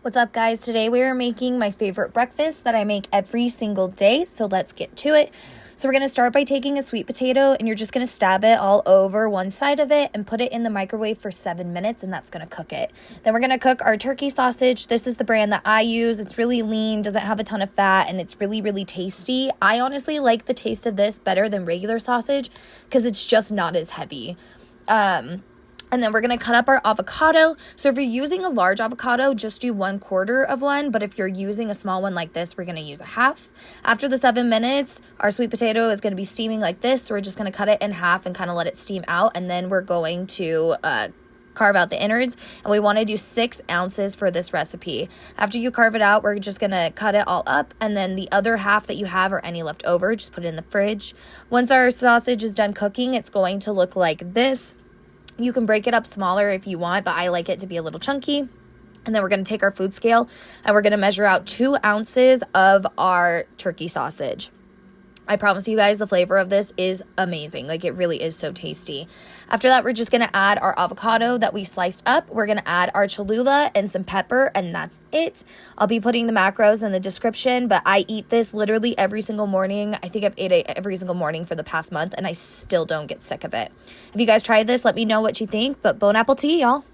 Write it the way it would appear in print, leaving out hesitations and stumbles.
What's up, guys? Today we are making my favorite breakfast that I make every single day, so let's get to it. So we're going to start by taking a sweet potato and you're just going to stab it all over one side of it and put it in the microwave for 7 minutes, and that's going to cook it. Then we're going to cook our turkey sausage. This is the brand that I use. It's really lean, doesn't have a ton of fat, and it's really, really tasty. I honestly like the taste of this better than regular sausage because it's just not as heavy. And then we're going to cut up our avocado. So if you're using a large avocado, just do 1/4 of one. But if you're using a small one like this, we're going to use a half. After the 7 minutes, our sweet potato is going to be steaming like this. So we're just going to cut it in half and kind of let it steam out. And then we're going to carve out the innards. And we want to do 6 ounces for this recipe. After you carve it out, we're just going to cut it all up. And then the other half that you have or any left over, just put it in the fridge. Once our sausage is done cooking, it's going to look like this. You can break it up smaller if you want, but I like it to be a little chunky. And then we're going to take our food scale and we're going to measure out 2 ounces of our turkey sausage. I promise you guys the flavor of this is amazing. Like, it really is so tasty. After that, we're just going to add our avocado that we sliced up. We're going to add our Cholula and some pepper, and that's it. I'll be putting the macros in the description, but I eat this literally every single morning. I think I've ate it every single morning for the past month, and I still don't get sick of it. If you guys tried this, let me know what you think, but bon appetit, y'all.